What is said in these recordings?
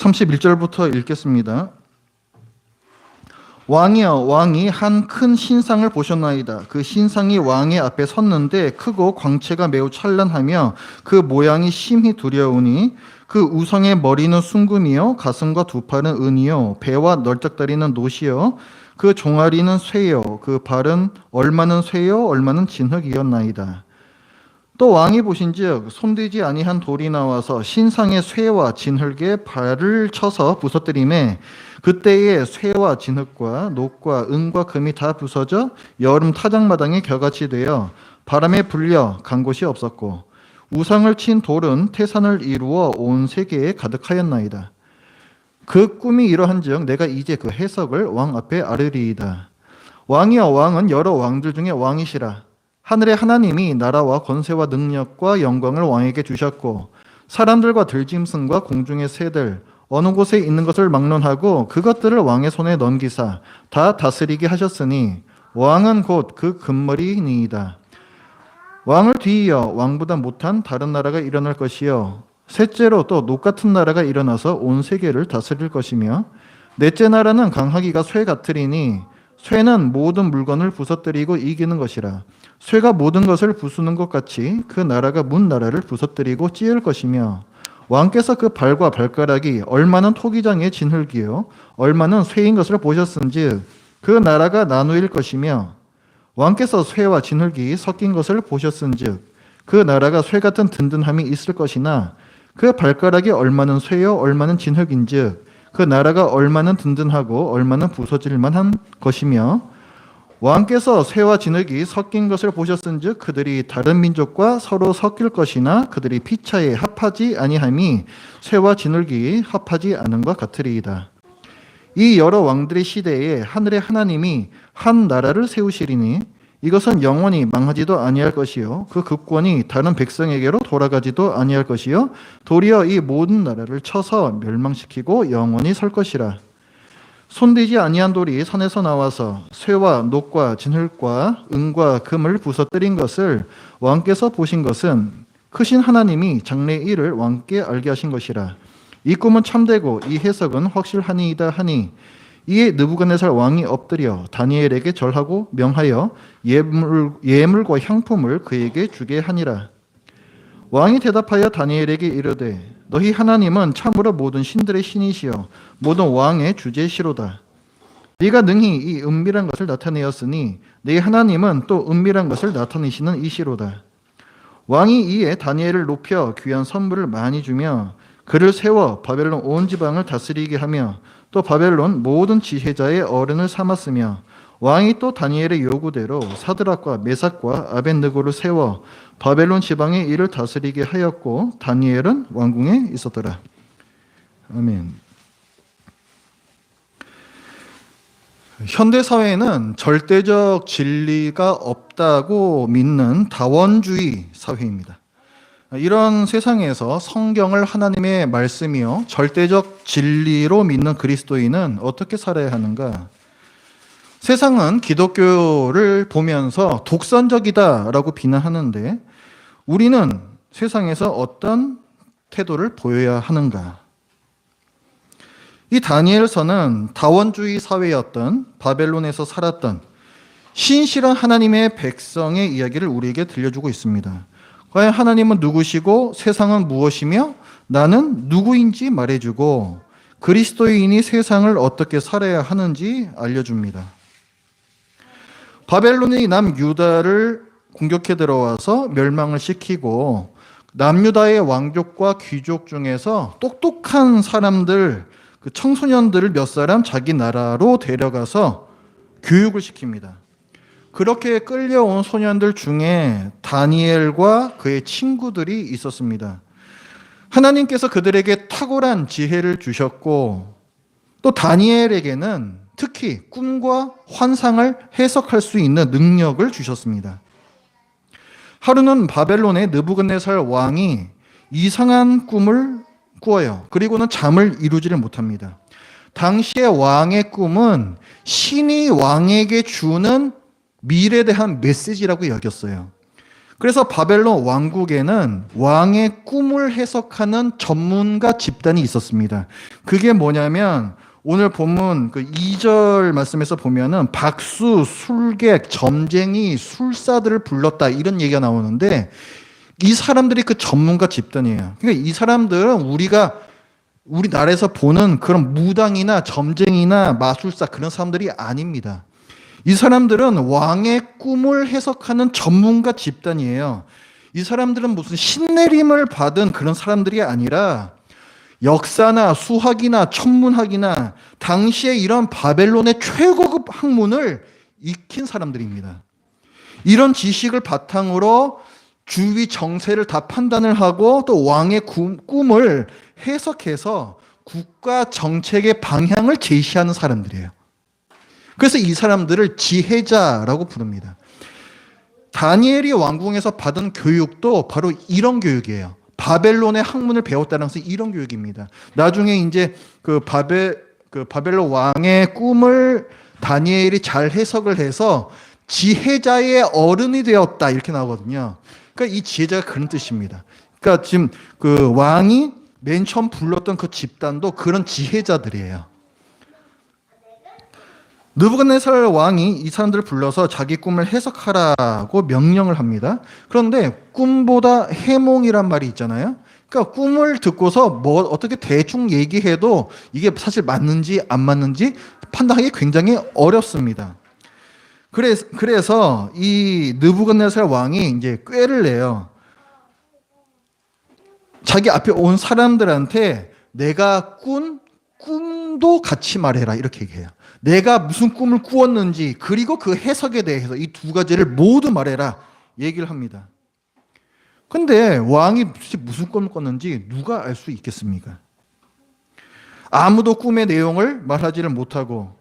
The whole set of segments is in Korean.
31절부터 읽겠습니다. 왕이여, 왕이 한 큰 신상을 보셨나이다. 그 신상이 왕의 앞에 섰는데 크고 광채가 매우 찬란하며 그 모양이 심히 두려우니 그 우성의 머리는 순금이요 가슴과 두 팔은 은이요 배와 널쩍다리는 노시요 그 종아리는 쇠요 그 발은 얼마는 쇠요 얼마는 진흙이었나이다. 또 왕이 보신즉 손대지 아니한 돌이 나와서 신상의 쇠와 진흙에 발을 쳐서 부서뜨리매 그때에 쇠와 진흙과 녹과 은과 금이 다 부서져 여름 타작마당에 겨같이 되어 바람에 불려 간 곳이 없었고 우상을 친 돌은 태산을 이루어 온 세계에 가득하였나이다. 그 꿈이 이러한즉 내가 이제 그 해석을 왕 앞에 아뢰리이다. 왕이여, 왕은 여러 왕들 중에 왕이시라. 하늘의 하나님이 나라와 권세와 능력과 영광을 왕에게 주셨고 사람들과 들짐승과 공중의 새들 어느 곳에 있는 것을 막론하고 그것들을 왕의 손에 넘기사 다 다스리게 하셨으니 왕은 곧 그 금머리니이다. 왕을 뒤이어 왕보다 못한 다른 나라가 일어날 것이요 셋째로 또 녹 같은 나라가 일어나서 온 세계를 다스릴 것이며 넷째 나라는 강하기가 쇠 같으리니 쇠는 모든 물건을 부서뜨리고 이기는 것이라. 쇠가 모든 것을 부수는 것 같이 그 나라가 문 나라를 부서뜨리고 찌을 것이며 왕께서 그 발과 발가락이 얼마는 토기장의 진흙이요 얼마는 쇠인 것을 보셨은즉 그 나라가 나누일 것이며 왕께서 쇠와 진흙이 섞인 것을 보셨은즉 그 나라가 쇠 같은 든든함이 있을 것이나 그 발가락이 얼마는 쇠요 얼마는 진흙인즉 그 나라가 얼마는 든든하고 얼마는 부서질 만한 것이며 왕께서 쇠와 진흙이 섞인 것을 보셨은즉 그들이 다른 민족과 서로 섞일 것이나 그들이 피차에 합하지 아니함이 쇠와 진흙이 합하지 않은 것 같으리이다. 이 여러 왕들의 시대에 하늘의 하나님이 한 나라를 세우시리니 이것은 영원히 망하지도 아니할 것이요 그 국권이 다른 백성에게로 돌아가지도 아니할 것이요 도리어 이 모든 나라를 쳐서 멸망시키고 영원히 설 것이라. 손대지 아니한 돌이 산에서 나와서 쇠와 녹과 진흙과 은과 금을 부서뜨린 것을 왕께서 보신 것은 크신 하나님이 장래의 일을 왕께 알게 하신 것이라. 이 꿈은 참되고 이 해석은 확실하니이다 하니 이에 느부갓네살 왕이 엎드려 다니엘에게 절하고 명하여 예물과 향품을 그에게 주게 하니라. 왕이 대답하여 다니엘에게 이르되 너희 하나님은 참으로 모든 신들의 신이시여 모든 왕의 주제시로다. 네가 능히 이 은밀한 것을 나타내었으니 네 하나님은 또 은밀한 것을 나타내시는 이시로다. 왕이 이에 다니엘을 높여 귀한 선물을 많이 주며 그를 세워 바벨론 온 지방을 다스리게 하며 또 바벨론 모든 지혜자의 어른을 삼았으며 왕이 또 다니엘의 요구대로 사드락과 메삭과 아벳느고를 세워 바벨론 지방의 일을 다스리게 하였고 다니엘은 왕궁에 있었더라. 아멘. 현대 사회는 절대적 진리가 없다고 믿는 다원주의 사회입니다. 이런 세상에서 성경을 하나님의 말씀이요 절대적 진리로 믿는 그리스도인은 어떻게 살아야 하는가? 세상은 기독교를 보면서 독선적이다라고 비난하는데 우리는 세상에서 어떤 태도를 보여야 하는가? 이 다니엘서는 다원주의 사회였던 바벨론에서 살았던 신실한 하나님의 백성의 이야기를 우리에게 들려주고 있습니다. 과연 하나님은 누구시고 세상은 무엇이며 나는 누구인지 말해주고 그리스도인이 세상을 어떻게 살아야 하는지 알려줍니다. 바벨론이 남유다를 공격해 들어와서 멸망을 시키고 남유다의 왕족과 귀족 중에서 똑똑한 사람들, 그 청소년들을 몇 사람 자기 나라로 데려가서 교육을 시킵니다. 그렇게 끌려온 소년들 중에 다니엘과 그의 친구들이 있었습니다. 하나님께서 그들에게 탁월한 지혜를 주셨고 또 다니엘에게는 특히 꿈과 환상을 해석할 수 있는 능력을 주셨습니다. 하루는 바벨론의 느부갓네살 왕이 이상한 꿈을 꾸어요. 그리고는 잠을 이루지를 못합니다. 당시의 왕의 꿈은 신이 왕에게 주는 미래에 대한 메시지라고 여겼어요. 그래서 바벨론 왕국에는 왕의 꿈을 해석하는 전문가 집단이 있었습니다. 그게 뭐냐면 오늘 본문 그 2절 말씀에서 보면은 박수, 술객, 점쟁이, 술사들을 불렀다 이런 얘기가 나오는데 이 사람들이 그 전문가 집단이에요. 그러니까 이 사람들은 우리나라에서 보는 그런 무당이나 점쟁이나 마술사 그런 사람들이 아닙니다. 이 사람들은 왕의 꿈을 해석하는 전문가 집단이에요. 이 사람들은 무슨 신내림을 받은 그런 사람들이 아니라 역사나 수학이나 천문학이나 당시에 이런 바벨론의 최고급 학문을 익힌 사람들입니다. 이런 지식을 바탕으로 주위 정세를 다 판단을 하고 또 왕의 꿈을 해석해서 국가 정책의 방향을 제시하는 사람들이에요. 그래서 이 사람들을 지혜자라고 부릅니다. 다니엘이 왕궁에서 받은 교육도 바로 이런 교육이에요. 바벨론의 학문을 배웠다는 것은 이런 교육입니다. 나중에 이제 그 바벨론 왕의 꿈을 다니엘이 잘 해석을 해서 지혜자의 어른이 되었다 이렇게 나오거든요. 그러니까 이 지혜자가 그런 뜻입니다. 그러니까 지금 그 왕이 맨 처음 불렀던 그 집단도 그런 지혜자들이에요. 느부갓네살 왕이 이 사람들을 불러서 자기 꿈을 해석하라고 명령을 합니다. 그런데 꿈보다 해몽이란 말이 있잖아요. 그러니까 꿈을 듣고서 뭐 어떻게 대충 얘기해도 이게 사실 맞는지 안 맞는지 판단하기 굉장히 어렵습니다. 그래서 이 느부갓네살 왕이 이제 꾀를 내요. 자기 앞에 온 사람들한테 내가 꾼 꿈도 같이 말해라 이렇게 얘기해요. 내가 무슨 꿈을 꾸었는지 그리고 그 해석에 대해서 이 두 가지를 모두 말해라 얘기를 합니다. 근데 왕이 무슨 꿈을 꿨는지 누가 알 수 있겠습니까? 아무도 꿈의 내용을 말하지를 못하고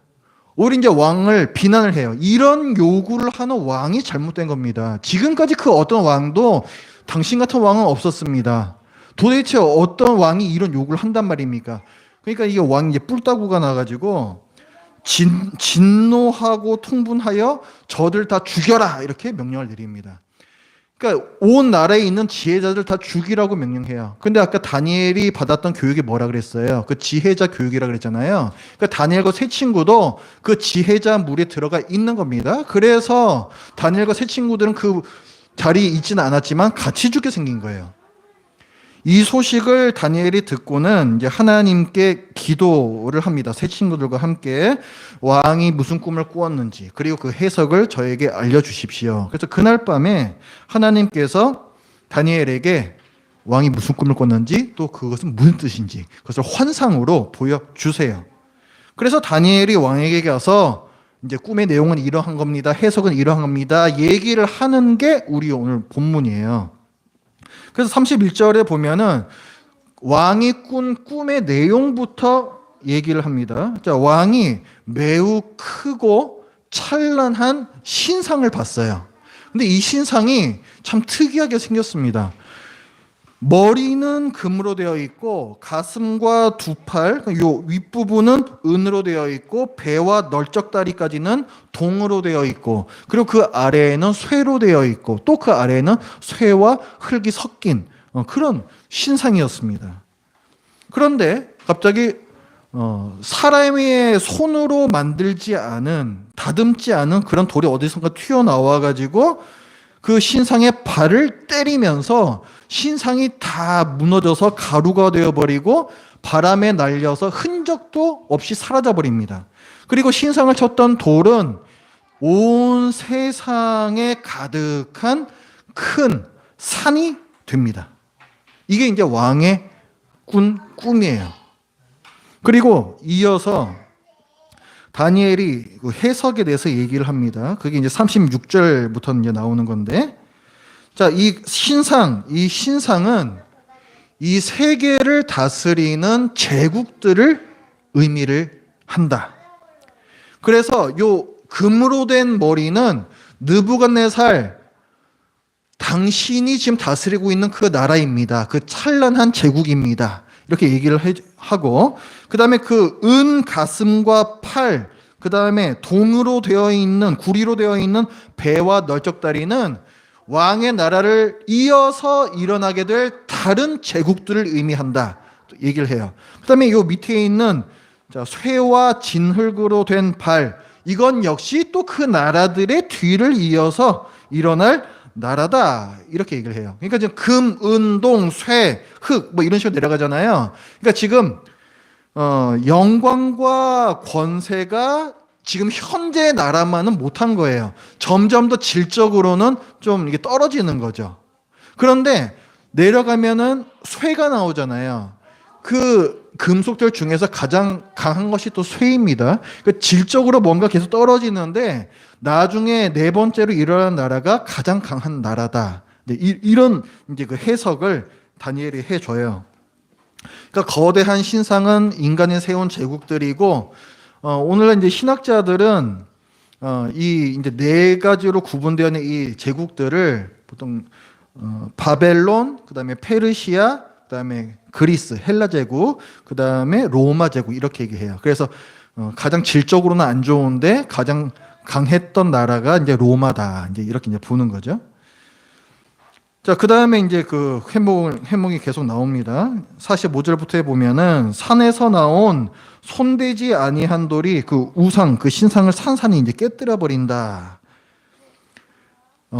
오히려 이제 왕을 비난을 해요. 이런 요구를 하는 왕이 잘못된 겁니다. 지금까지 그 어떤 왕도 당신 같은 왕은 없었습니다. 도대체 어떤 왕이 이런 요구를 한단 말입니까? 그러니까 이게 왕이 이제 뿔따구가 나가지고 진노하고 통분하여 저들 다 죽여라 이렇게 명령을 내립니다. 그러니까 온 나라에 있는 지혜자들 다 죽이라고 명령해요. 근데 아까 다니엘이 받았던 교육이 뭐라 그랬어요? 그 지혜자 교육이라 그랬잖아요. 그러니까 다니엘과 세 친구도 그 지혜자 물에 들어가 있는 겁니다. 그래서 다니엘과 세 친구들은 그 자리에 있지는 않았지만 같이 죽게 생긴 거예요. 이 소식을 다니엘이 듣고는 이제 하나님께 기도를 합니다. 세 친구들과 함께 왕이 무슨 꿈을 꾸었는지 그리고 그 해석을 저에게 알려주십시오. 그래서 그날 밤에 하나님께서 다니엘에게 왕이 무슨 꿈을 꿨는지 또 그것은 무슨 뜻인지 그것을 환상으로 보여주세요. 그래서 다니엘이 왕에게 가서 이제 꿈의 내용은 이러한 겁니다. 해석은 이러한 겁니다. 얘기를 하는 게 우리 오늘 본문이에요. 그래서 31절에 보면은 왕이 꾼 꿈의 내용부터 얘기를 합니다. 자, 왕이 매우 크고 찬란한 신상을 봤어요. 근데 이 신상이 참 특이하게 생겼습니다. 머리는 금으로 되어 있고 가슴과 두 팔, 요 윗부분은 은으로 되어 있고 배와 널쩍다리까지는 동으로 되어 있고 그리고 그 아래에는 쇠로 되어 있고 또 그 아래에는 쇠와 흙이 섞인 그런 신상이었습니다. 그런데 갑자기 사람의 손으로 만들지 않은 다듬지 않은 그런 돌이 어디선가 튀어나와 가지고 그 신상의 발을 때리면서 신상이 다 무너져서 가루가 되어버리고 바람에 날려서 흔적도 없이 사라져버립니다. 그리고 신상을 쳤던 돌은 온 세상에 가득한 큰 산이 됩니다. 이게 이제 왕의 꾼 꿈이에요. 그리고 이어서 다니엘이 해석에 대해서 얘기를 합니다. 그게 이제 36절부터 이제 나오는 건데, 자, 이 신상은 이 세계를 다스리는 제국들을 의미를 한다. 그래서 요 금으로 된 머리는 느부갓네살 당신이 지금 다스리고 있는 그 나라입니다. 그 찬란한 제국입니다. 이렇게 얘기를 하고, 그 다음에 그 은 가슴과 팔, 그 다음에 동으로 되어 있는, 구리로 되어 있는 배와 널쩍다리는 왕의 나라를 이어서 일어나게 될 다른 제국들을 의미한다. 또 얘기를 해요. 그 다음에 요 밑에 있는 쇠와 진흙으로 된 발, 이건 역시 또 그 나라들의 뒤를 이어서 일어날 나라다. 이렇게 얘기를 해요. 그러니까 지금 금, 은, 동, 쇠, 흙 뭐 이런 식으로 내려가잖아요. 그러니까 지금 영광과 권세가 지금 현재 나라만은 못한 거예요. 점점 더 질적으로는 좀 이게 떨어지는 거죠. 그런데 내려가면은 쇠가 나오잖아요. 그 금속들 중에서 가장 강한 것이 또 쇠입니다. 그러니까 질적으로 뭔가 계속 떨어지는데 나중에 네 번째로 일어나는 나라가 가장 강한 나라다. 이런 이제 그 해석을 다니엘이 해줘요. 그러니까 거대한 신상은 인간이 세운 제국들이고, 오늘날 이제 신학자들은 이 이제 네 가지로 구분되어 있는 이 제국들을 보통 바벨론, 그다음에 페르시아, 그다음에 그리스, 헬라 제국, 그다음에 로마 제국 이렇게 얘기해요. 그래서 가장 질적으로는 안 좋은데 가장 강했던 나라가 이제 로마다. 이제 이렇게 이제 보는 거죠. 자, 그 다음에 이제 그 회목이 계속 나옵니다. 45절부터 보면은 산에서 나온 손대지 아니한 돌이 그 우상, 그 신상을 산산히 이제 깨뜨려 버린다.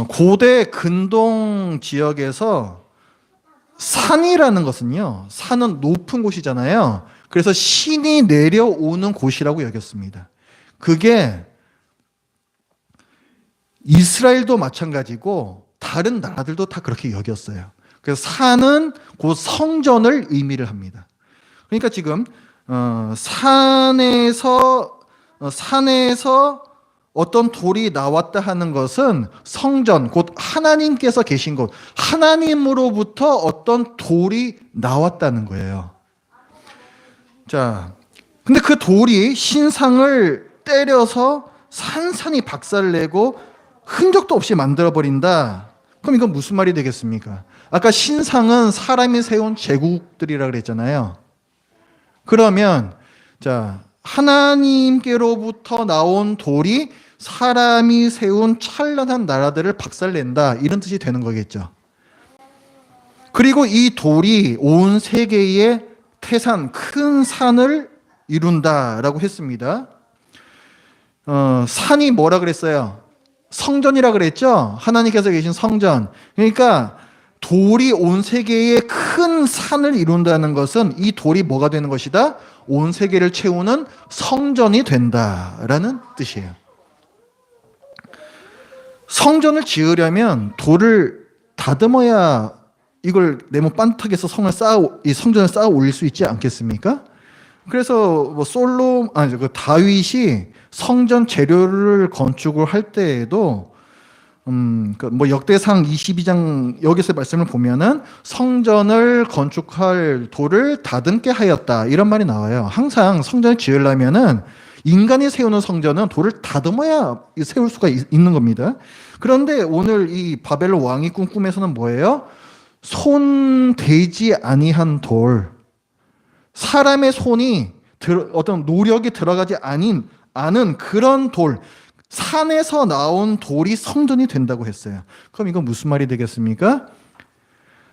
고대 근동 지역에서 산이라는 것은요, 산은 높은 곳이잖아요. 그래서 신이 내려오는 곳이라고 여겼습니다. 그게 이스라엘도 마찬가지고 다른 나라들도 다 그렇게 여겼어요. 그래서 산은 곧 성전을 의미를 합니다. 그러니까 지금 산에서 어떤 돌이 나왔다 하는 것은 성전, 곧 하나님께서 계신 곳, 하나님으로부터 어떤 돌이 나왔다는 거예요. 자, 근데 그 돌이 신상을 때려서 산산이 박살을 내고 흔적도 없이 만들어버린다. 그럼 이건 무슨 말이 되겠습니까? 아까 신상은 사람이 세운 제국들이라 그랬잖아요. 그러면 자, 하나님께로부터 나온 돌이 사람이 세운 찬란한 나라들을 박살낸다. 이런 뜻이 되는 거겠죠. 그리고 이 돌이 온 세계의 태산, 큰 산을 이룬다라고 했습니다. 산이 뭐라 그랬어요? 성전이라 그랬죠? 하나님께서 계신 성전. 그러니까 돌이 온 세계의 큰 산을 이룬다는 것은 이 돌이 뭐가 되는 것이다? 온 세계를 채우는 성전이 된다라는 뜻이에요. 성전을 지으려면 돌을 다듬어야 이걸 네모 반탁에서 이 성전을 쌓아 올릴 수 있지 않겠습니까? 그래서 뭐 다윗이 성전 재료를 건축을 할 때에도 뭐 역대상 22장 여기서 말씀을 보면은 성전을 건축할 돌을 다듬게 하였다 이런 말이 나와요. 항상 성전을 지으려면은 인간이 세우는 성전은 돌을 다듬어야 세울 수가 있는 겁니다. 그런데 오늘 이 바벨론 왕이 꾼 꿈에서는 뭐예요? 손 대지 아니한 돌, 사람의 손이 어떤 노력이 들어가지 않은 그런 돌, 산에서 나온 돌이 성전이 된다고 했어요. 그럼 이건 무슨 말이 되겠습니까?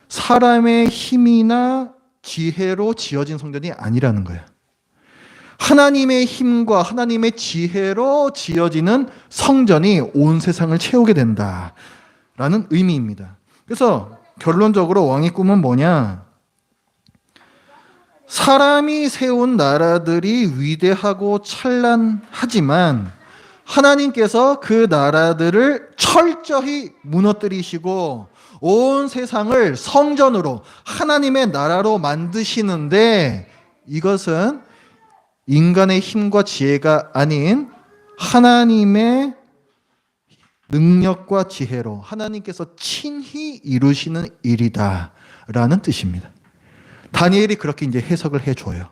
사람의 힘이나 지혜로 지어진 성전이 아니라는 거예요. 하나님의 힘과 하나님의 지혜로 지어지는 성전이 온 세상을 채우게 된다라는 의미입니다. 그래서 결론적으로 왕의 꿈은 뭐냐? 사람이 세운 나라들이 위대하고 찬란하지만 하나님께서 그 나라들을 철저히 무너뜨리시고 온 세상을 성전으로 하나님의 나라로 만드시는데 이것은 인간의 힘과 지혜가 아닌 하나님의 능력과 지혜로 하나님께서 친히 이루시는 일이다라는 뜻입니다. 다니엘이 그렇게 이제 해석을 해줘요.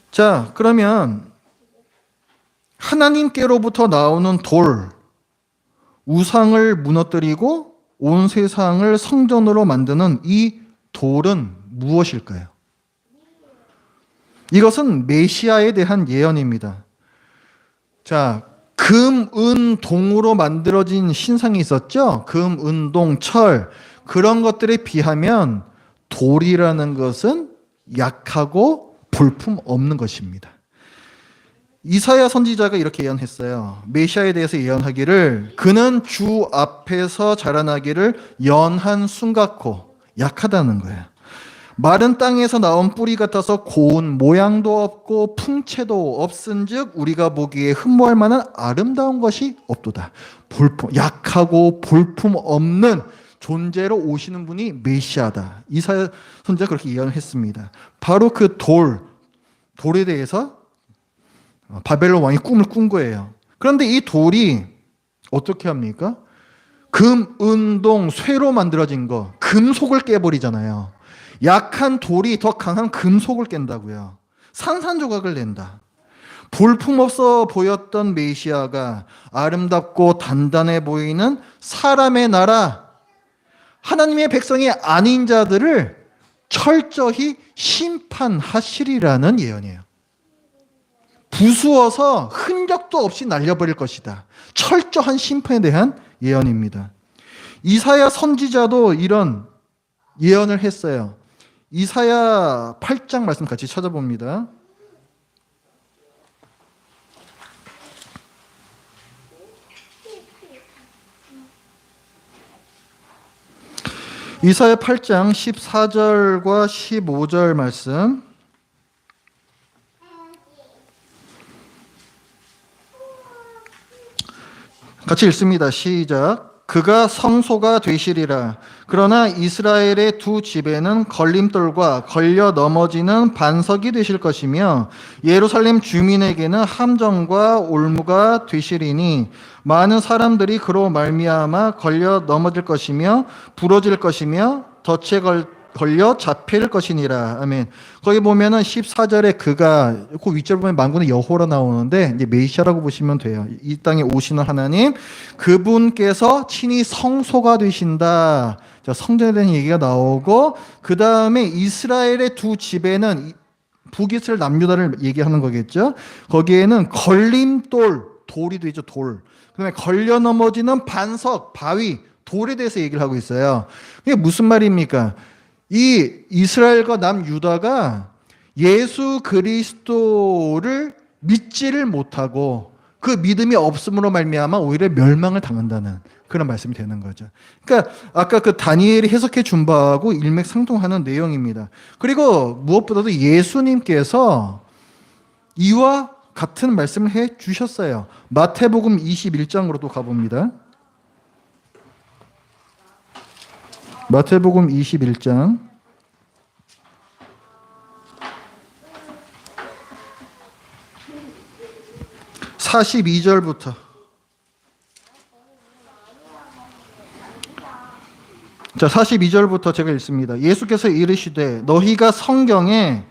자, 그러면 하나님께로부터 나오는 돌, 우상을 무너뜨리고 온 세상을 성전으로 만드는 이 돌은 무엇일까요? 이것은 메시아에 대한 예언입니다. 자, 금, 은, 동으로 만들어진 신상이 있었죠. 금, 은, 동, 철. 그런 것들에 비하면 돌이라는 것은 약하고 볼품 없는 것입니다. 이사야 선지자가 이렇게 예언했어요. 메시아에 대해서 예언하기를 그는 주 앞에서 자라나기를 연한 숨같고 약하다는 거예요. 마른 땅에서 나온 뿌리 같아서 고운 모양도 없고 풍채도 없은즉 우리가 보기에 흠모할 만한 아름다운 것이 없도다. 약하고 볼품 없는 존재로 오시는 분이 메시아다. 이사야 선지자가 그렇게 예언했습니다. 바로 그 돌에 대해서 바벨론 왕이 꿈을 꾼 거예요. 그런데 이 돌이 어떻게 합니까? 금, 은, 동, 쇠로 만들어진 거, 금속을 깨버리잖아요. 약한 돌이 더 강한 금속을 깬다고요. 산산조각을 낸다. 볼품없어 보였던 메시아가 아름답고 단단해 보이는 사람의 나라, 하나님의 백성이 아닌 자들을 철저히 심판하시리라는 예언이에요. 부수어서 흔적도 없이 날려버릴 것이다. 철저한 심판에 대한 예언입니다. 이사야 선지자도 이런 예언을 했어요. 이사야 8장 말씀 같이 찾아봅니다. 이사야 8장 14절과 15절 말씀 같이 읽습니다. 시작. 그가 성소가 되시리라. 그러나 이스라엘의 두 집에는 걸림돌과 걸려 넘어지는 반석이 되실 것이며 예루살렘 주민에게는 함정과 올무가 되시리니 많은 사람들이 그로 말미암아 걸려 넘어질 것이며 부러질 것이며 덫에 걸려 잡힐 것이니라. 아멘. 거기 보면은 14절에 그가 그 윗절 보면 만군의 여호라 나오는데 이제 메시아라고 보시면 돼요. 이 땅에 오시는 하나님, 그분께서 친히 성소가 되신다. 자, 성전에 대한 얘기가 나오고 그 다음에 이스라엘의 두 집에는 북이스라엘 남유다를 얘기하는 거겠죠. 거기에는 돌이 되죠. 돌. 그다음에 걸려 넘어지는 반석, 바위, 돌에 대해서 얘기를 하고 있어요. 이게 무슨 말입니까? 이 이스라엘과 남유다가 예수 그리스도를 믿지를 못하고 그 믿음이 없음으로 말미암아 오히려 멸망을 당한다는 그런 말씀이 되는 거죠. 그러니까 아까 그 다니엘이 해석해 준 바하고 일맥상통하는 내용입니다. 그리고 무엇보다도 예수님께서 이와 같은 말씀을 해 주셨어요. 마태복음 21장으로 또 가봅니다. 마태복음 21장 42절부터 자, 42절부터 제가 읽습니다. 예수께서 이르시되 너희가 성경에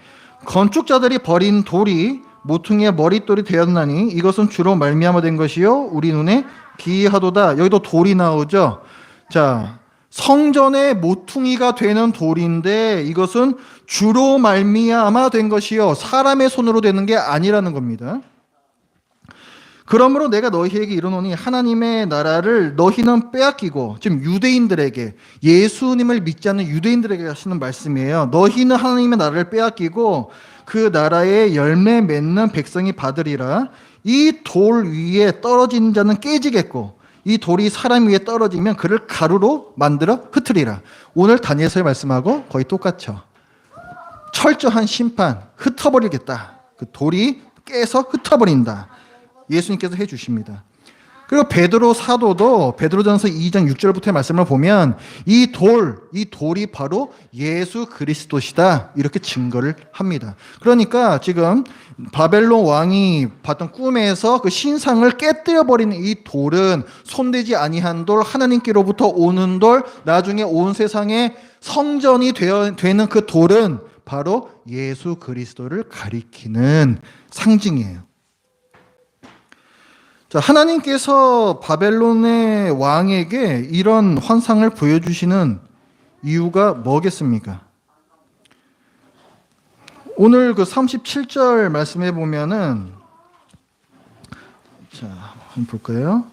건축자들이 버린 돌이 모퉁이의 머릿돌이 되었나니 이것은 주로 말미암아 된 것이요 우리 눈에 기이하도다. 여기도 돌이 나오죠. 자, 성전의 모퉁이가 되는 돌인데 이것은 주로 말미암아 된 것이요 사람의 손으로 되는 게 아니라는 겁니다. 그러므로 내가 너희에게 이르노니 하나님의 나라를 너희는 빼앗기고, 지금 유대인들에게, 예수님을 믿지 않는 유대인들에게 하시는 말씀이에요. 너희는 하나님의 나라를 빼앗기고 그 나라에 열매 맺는 백성이 받으리라. 이 돌 위에 떨어진 자는 깨지겠고 이 돌이 사람 위에 떨어지면 그를 가루로 만들어 흩으리라. 오늘 다니엘서의 말씀하고 거의 똑같죠. 철저한 심판, 흩어버리겠다. 그 돌이 깨서 흩어버린다. 예수님께서 해주십니다. 그리고 베드로 사도도 베드로전서 2장 6절부터의 말씀을 보면 이 돌이 바로 예수 그리스도시다. 이렇게 증거를 합니다. 그러니까 지금 바벨론 왕이 봤던 꿈에서 그 신상을 깨뜨려 버리는 이 돌은 손대지 아니한 돌, 하나님께로부터 오는 돌, 나중에 온 세상에 성전이 되는 그 돌은 바로 예수 그리스도를 가리키는 상징이에요. 자, 하나님께서 바벨론의 왕에게 이런 환상을 보여주시는 이유가 뭐겠습니까? 오늘 그 37절 말씀해 보면은, 자, 한번 볼까요?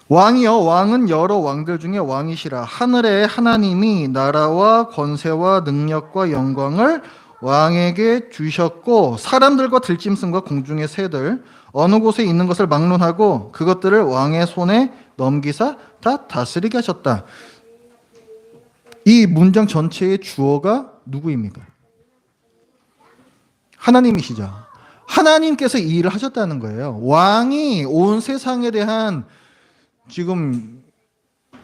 왕이여, 왕은 여러 왕들 중에 왕이시라. 하늘의 하나님이 나라와 권세와 능력과 영광을 왕에게 주셨고, 사람들과 들짐승과 공중의 새들 어느 곳에 있는 것을 막론하고 그것들을 왕의 손에 넘기사 다 다스리게 하셨다. 이 문장 전체의 주어가 누구입니까? 하나님이시죠. 하나님께서 이 일을 하셨다는 거예요. 왕이 온 세상에 대한 지금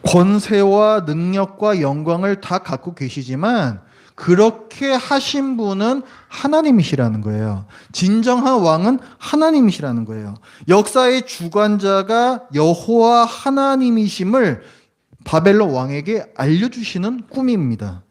권세와 능력과 영광을 다 갖고 계시지만 그렇게 하신 분은 하나님이시라는 거예요. 진정한 왕은 하나님이시라는 거예요. 역사의 주관자가 여호와 하나님이심을 바벨론 왕에게 알려주시는 꿈입니다.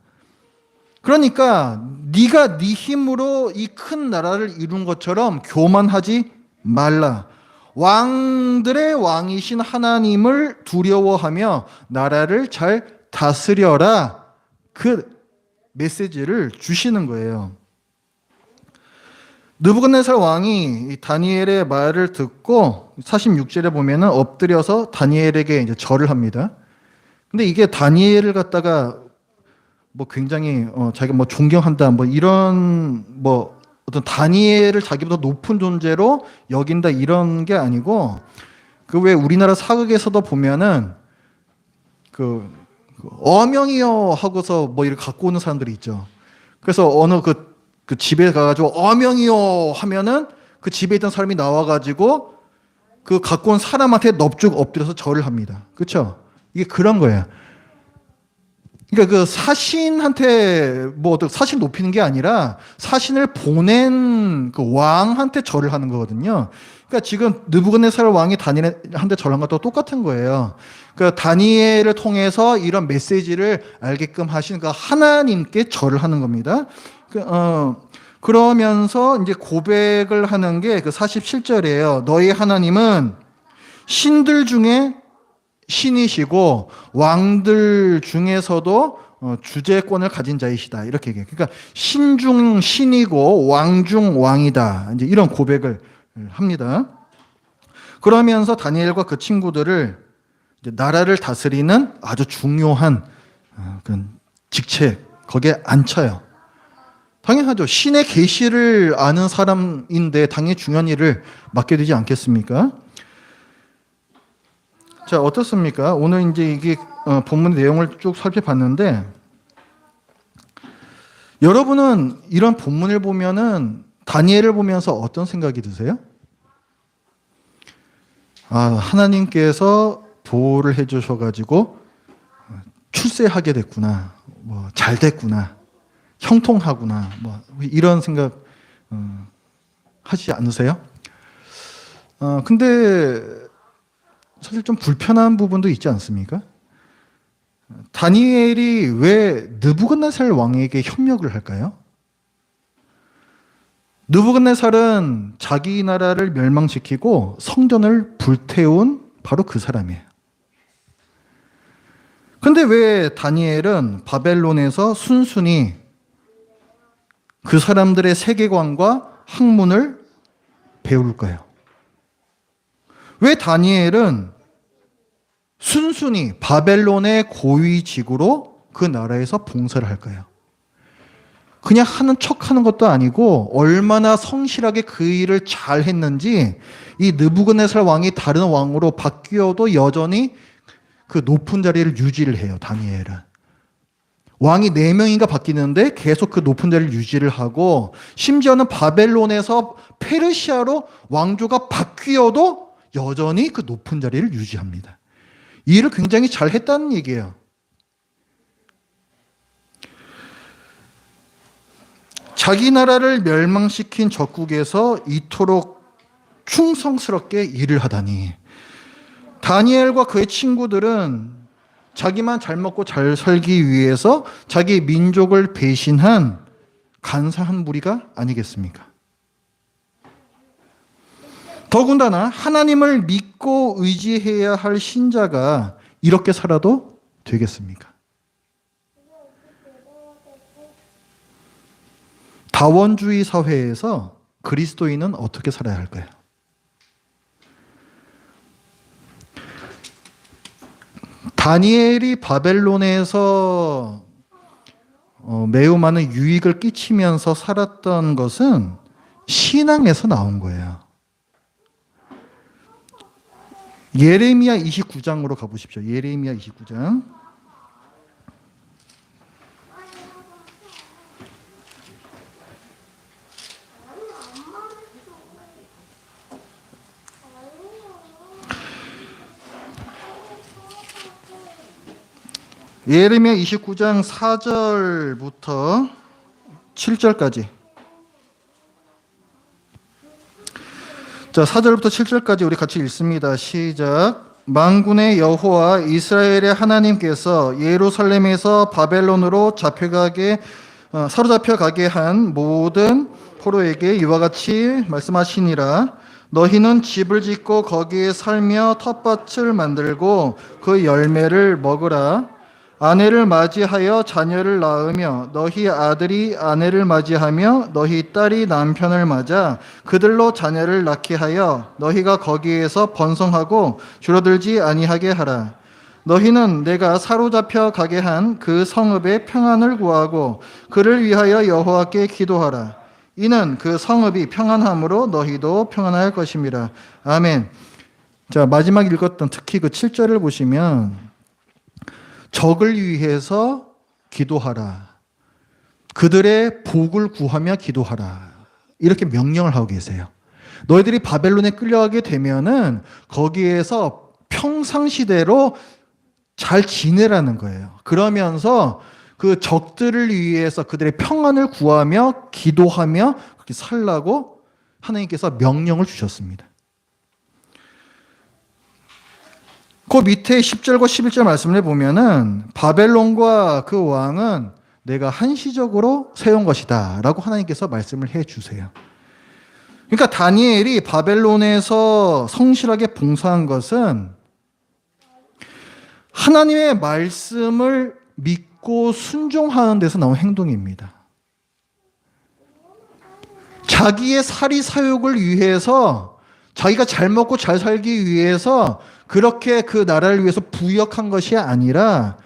그러니까 네가 네 힘으로 이 큰 나라를 이룬 것처럼 교만하지 말라. 왕들의 왕이신 하나님을 두려워하며 나라를 잘 다스려라. 그 메시지를 주시는 거예요. 느부갓네살 왕이 다니엘의 말을 듣고 46절에 보면은 엎드려서 다니엘에게 이제 절을 합니다. 근데 이게 다니엘을 갖다가 뭐 굉장히 자기가 뭐 존경한다 뭐 이런 뭐 어떤 다니엘을 자기보다 높은 존재로 여긴다 이런 게 아니고 그 왜 우리나라 사극에서도 보면은 그 어명이요 하고서 뭐 이렇게 갖고 오는 사람들이 있죠. 그래서 어느 그 집에 가가지고 어명이요 하면은 그 집에 있던 사람이 나와가지고 그 갖고 온 사람한테 넙죽 엎드려서 절을 합니다. 그렇죠? 이게 그런 거예요. 그러니까 그 사신한테 뭐 사신 높이는 게 아니라 사신을 보낸 그 왕한테 절을 하는 거거든요. 그러니까 지금 느부갓네살 왕이 다니엘한테 절한 것도 똑같은 거예요. 그러니까 다니엘을 통해서 이런 메시지를 알게끔 하신 그 하나님께 절을 하는 겁니다. 그러면서 이제 고백을 하는 게 그 47절이에요. 너희 하나님은 신들 중에 신이시고 왕들 중에서도 주재권을 가진 자이시다. 이렇게 얘기해요. 그러니까 신중 신이고 왕중 왕이다. 이제 이런 고백을 합니다. 그러면서 다니엘과 그 친구들을 이제 나라를 다스리는 아주 중요한 그런 직책 거기에 앉혀요. 당연하죠. 신의 계시를 아는 사람인데 당연히 중요한 일을 맡게 되지 않겠습니까? 자, 어떻습니까? 오늘 이제 이게 본문 내용을 쭉 살펴봤는데 여러분은 이런 본문을 보면은 다니엘을 보면서 어떤 생각이 드세요? 아, 하나님께서 보호를 해 주셔 가지고 출세하게 됐구나. 뭐 잘 됐구나. 형통하구나. 뭐 이런 생각 하지 않으세요? 근데 사실 좀 불편한 부분도 있지 않습니까? 다니엘이 왜 느부갓네살 왕에게 협력을 할까요? 느부갓네살은 자기 나라를 멸망시키고 성전을 불태운 바로 그 사람이에요. 근데 왜 다니엘은 바벨론에서 순순히 그 사람들의 세계관과 학문을 배울까요? 왜 다니엘은 순순히 바벨론의 고위직으로 그 나라에서 봉사를 할까요? 그냥 하는 척 하는 것도 아니고 얼마나 성실하게 그 일을 잘 했는지 이 느부갓네살 왕이 다른 왕으로 바뀌어도 여전히 그 높은 자리를 유지를 해요, 다니엘은. 왕이 4명인가 바뀌는데 계속 그 높은 자리를 유지를 하고 심지어는 바벨론에서 페르시아로 왕조가 바뀌어도 여전히 그 높은 자리를 유지합니다. 이 일을 굉장히 잘 했다는 얘기예요. 자기 나라를 멸망시킨 적국에서 이토록 충성스럽게 일을 하다니. 다니엘과 그의 친구들은 자기만 잘 먹고 잘 살기 위해서 자기 민족을 배신한 간사한 무리가 아니겠습니까? 더군다나 하나님을 믿고 의지해야 할 신자가 이렇게 살아도 되겠습니까? 다원주의 사회에서 그리스도인은 어떻게 살아야 할까요? 다니엘이 바벨론에서 매우 많은 유익을 끼치면서 살았던 것은 신앙에서 나온 거예요. 예레미야 29장으로 가보십시오. 예레미야 29장. 예레미야 29장 4절부터 7절까지. 자, 4절부터 7절까지 우리 같이 읽습니다. 시작. 만군의 여호와 이스라엘의 하나님께서 예루살렘에서 바벨론으로 사로잡혀 가게 한 모든 포로에게 이와 같이 말씀하시니라. 너희는 집을 짓고 거기에 살며 텃밭을 만들고 그 열매를 먹으라. 아내를 맞이하여 자녀를 낳으며 너희 아들이 아내를 맞이하며 너희 딸이 남편을 맞아 그들로 자녀를 낳게 하여 너희가 거기에서 번성하고 줄어들지 아니하게 하라. 너희는 내가 사로잡혀 가게 한 그 성읍의 평안을 구하고 그를 위하여 여호와께 기도하라. 이는 그 성읍이 평안함으로 너희도 평안할 것임이라. 아멘. 자, 마지막 읽었던 특히 그 7절을 보시면 적을 위해서 기도하라. 그들의 복을 구하며 기도하라. 이렇게 명령을 하고 계세요. 너희들이 바벨론에 끌려가게 되면은 거기에서 평상시대로 잘 지내라는 거예요. 그러면서 그 적들을 위해서 그들의 평안을 구하며 기도하며 그렇게 살라고 하나님께서 명령을 주셨습니다. 그 밑에 10절과 11절 말씀을 보면은 바벨론과 그 왕은 내가 한시적으로 세운 것이다 라고 하나님께서 말씀을 해 주세요. 그러니까 다니엘이 바벨론에서 성실하게 봉사한 것은 하나님의 말씀을 믿고 순종하는 데서 나온 행동입니다. 자기의 사리사욕을 위해서, 자기가 잘 먹고 잘 살기 위해서 그렇게 그 나라를 위해서 부역한 것이 아니라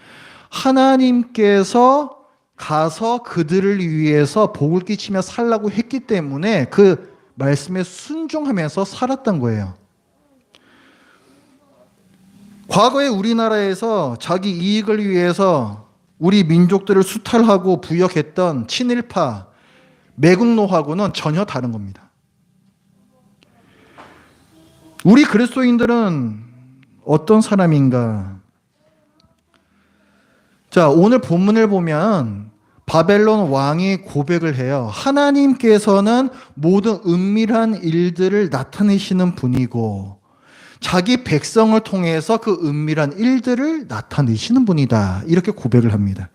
하나님께서 가서 그들을 위해서 복을 끼치며 살라고 했기 때문에 그 말씀에 순종하면서 살았던 거예요. 과거에 우리나라에서 자기 이익을 위해서 우리 민족들을 수탈하고 부역했던 친일파, 매국노하고는 전혀 다른 겁니다. 우리 그리스도인들은 어떤 사람인가? 자, 오늘 본문을 보면 바벨론 왕이 고백을 해요. 하나님께서는 모든 은밀한 일들을 나타내시는 분이고 자기 백성을 통해서 그 은밀한 일들을 나타내시는 분이다. 이렇게 고백을 합니다.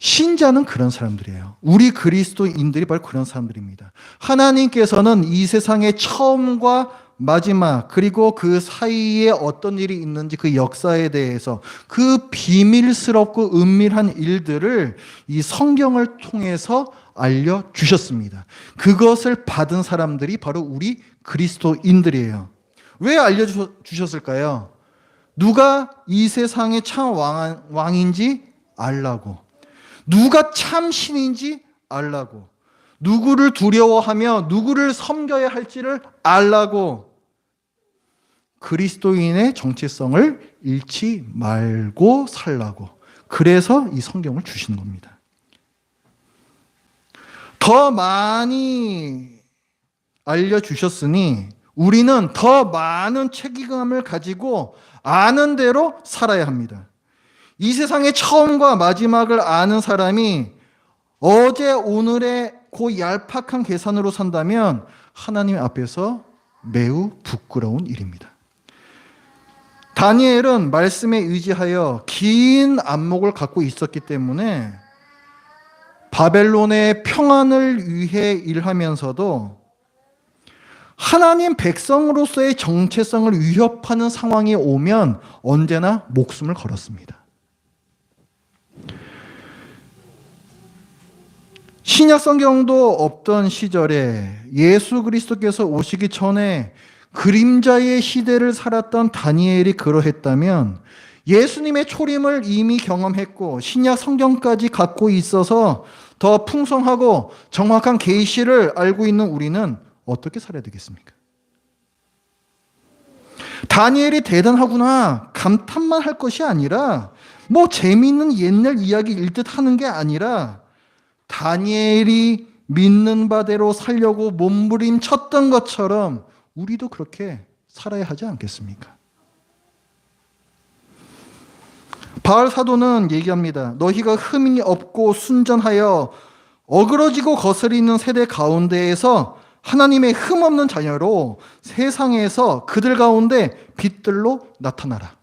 신자는 그런 사람들이에요. 우리 그리스도인들이 바로 그런 사람들입니다. 하나님께서는 이 세상의 처음과 마지막 그리고 그 사이에 어떤 일이 있는지 그 역사에 대해서 그 비밀스럽고 은밀한 일들을 이 성경을 통해서 알려주셨습니다. 그것을 받은 사람들이 바로 우리 그리스도인들이에요. 왜 알려주셨을까요? 누가 이 세상의 참 왕인지 알라고, 누가 참 신인지 알라고, 누구를 두려워하며 누구를 섬겨야 할지를 알라고, 그리스도인의 정체성을 잃지 말고 살라고. 그래서 이 성경을 주시는 겁니다. 더 많이 알려주셨으니 우리는 더 많은 책임감을 가지고 아는 대로 살아야 합니다. 이 세상의 처음과 마지막을 아는 사람이 어제 오늘의 그 얄팍한 계산으로 산다면 하나님 앞에서 매우 부끄러운 일입니다. 다니엘은 말씀에 의지하여 긴 안목을 갖고 있었기 때문에 바벨론의 평안을 위해 일하면서도 하나님 백성으로서의 정체성을 위협하는 상황이 오면 언제나 목숨을 걸었습니다. 신약 성경도 없던 시절에 예수 그리스도께서 오시기 전에 그림자의 시대를 살았던 다니엘이 그러했다면 예수님의 초림을 이미 경험했고 신약 성경까지 갖고 있어서 더 풍성하고 정확한 계시를 알고 있는 우리는 어떻게 살아야 되겠습니까? 다니엘이 대단하구나 감탄만 할 것이 아니라 뭐 재미있는 옛날 이야기 읽듯 하는 게 아니라 다니엘이 믿는 바대로 살려고 몸부림쳤던 것처럼 우리도 그렇게 살아야 하지 않겠습니까? 바울 사도는 얘기합니다. 너희가 흠이 없고 순전하여 어그러지고 거스리는 세대 가운데에서 하나님의 흠없는 자녀로 세상에서 그들 가운데 빛들로 나타나라.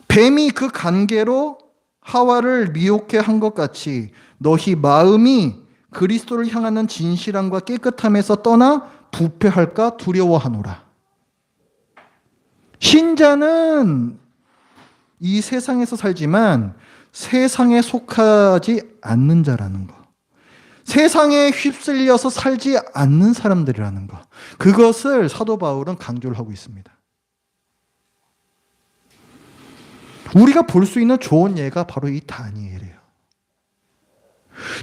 뱀이 그 간계로 하와를 미혹해 한 것 같이 너희 마음이 그리스도를 향하는 진실함과 깨끗함에서 떠나 부패할까 두려워하노라. 신자는 이 세상에서 살지만 세상에 속하지 않는 자라는 것. 세상에 휩쓸려서 살지 않는 사람들이라는 것. 그것을 사도 바울은 강조를 하고 있습니다. 우리가 볼 수 있는 좋은 예가 바로 이 다니엘이에요.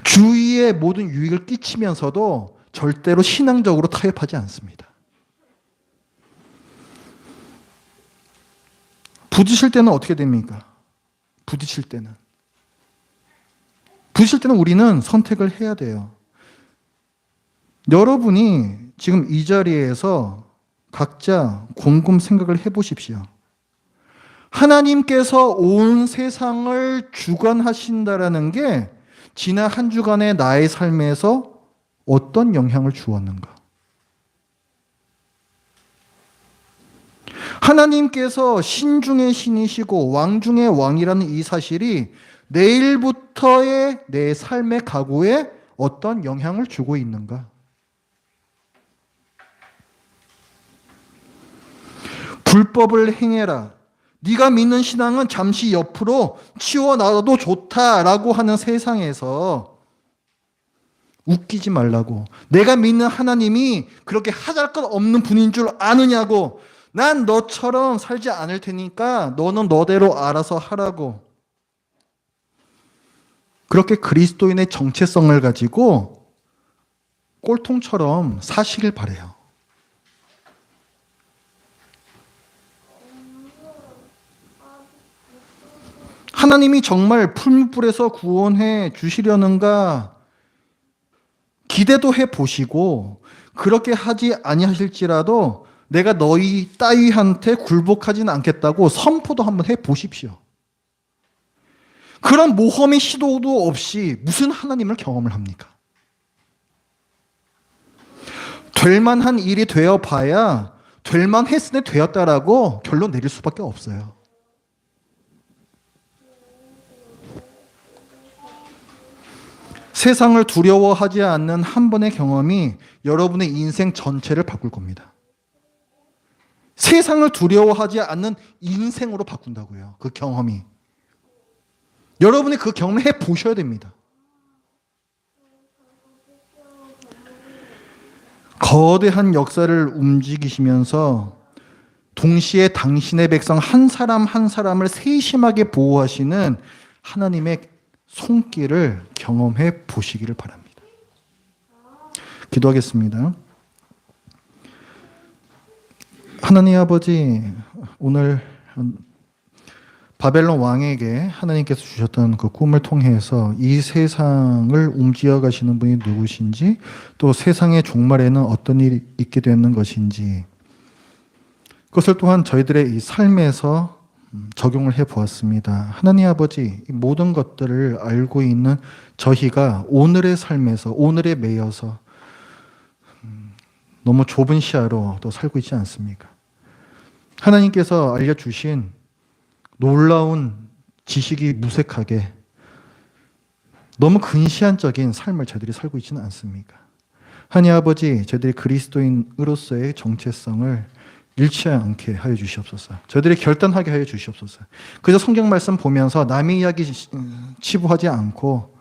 주위에 모든 유익을 끼치면서도 절대로 신앙적으로 타협하지 않습니다. 부딪힐 때는 어떻게 됩니까? 부딪힐 때는 우리는 선택을 해야 돼요. 여러분이 지금 이 자리에서 각자 곰곰 생각을 해보십시오. 하나님께서 온 세상을 주관하신다라는 게 지난 한 주간의 나의 삶에서 어떤 영향을 주었는가? 하나님께서 신 중의 신이시고 왕 중의 왕이라는 이 사실이 내일부터의 내 삶의 각오에 어떤 영향을 주고 있는가? 불법을 행해라. 네가 믿는 신앙은 잠시 옆으로 치워놔도 좋다라고 하는 세상에서 웃기지 말라고. 내가 믿는 하나님이 그렇게 하잘것없는 분인 줄 아느냐고. 난 너처럼 살지 않을 테니까 너는 너대로 알아서 하라고. 그렇게 그리스도인의 정체성을 가지고 꼴통처럼 사시길 바라요. 하나님이 정말 풀무불에서 구원해 주시려는가 기대도 해 보시고 그렇게 하지 아니하실지라도 내가 너희 따위한테 굴복하지는 않겠다고 선포도 한번 해 보십시오. 그런 모험의 시도도 없이 무슨 하나님을 경험을 합니까? 될 만한 일이 되어 봐야 될 만했으니 되었다라고 결론 내릴 수밖에 없어요. 세상을 두려워하지 않는 한 번의 경험이 여러분의 인생 전체를 바꿀 겁니다. 세상을 두려워하지 않는 인생으로 바꾼다고요. 그 경험이. 여러분이 그 경험을 해보셔야 됩니다. 거대한 역사를 움직이시면서 동시에 당신의 백성 한 사람 한 사람을 세심하게 보호하시는 하나님의 손길을 경험해 보시기를 바랍니다. 기도하겠습니다. 하나님 아버지, 오늘 바벨론 왕에게 하나님께서 주셨던 그 꿈을 통해서 이 세상을 움직여 가시는 분이 누구신지, 또 세상의 종말에는 어떤 일이 있게 되는 것인지, 그것을 또한 저희들의 이 삶에서 적용을 해 보았습니다. 하나님 아버지, 이 모든 것들을 알고 있는 저희가 오늘의 삶에서, 오늘에 매여서 너무 좁은 시야로 또 살고 있지 않습니까? 하나님께서 알려주신 놀라운 지식이 무색하게 너무 근시안적인 삶을 저희들이 살고 있지는 않습니까? 하나님 아버지, 저희들이 그리스도인으로서의 정체성을 잃지 않게 하여 주시옵소서. 저희들이 결단하게 하여 주시옵소서. 그저 성경 말씀 보면서 남의 이야기 치부하지 않고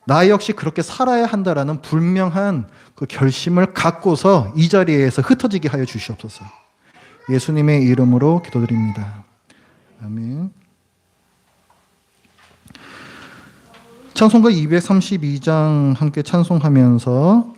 나 역시 그렇게 살아야 한다라는 분명한 그 결심을 갖고서 이 자리에서 흩어지게 하여 주시옵소서. 예수님의 이름으로 기도드립니다. 아멘. 찬송가 232장 함께 찬송하면서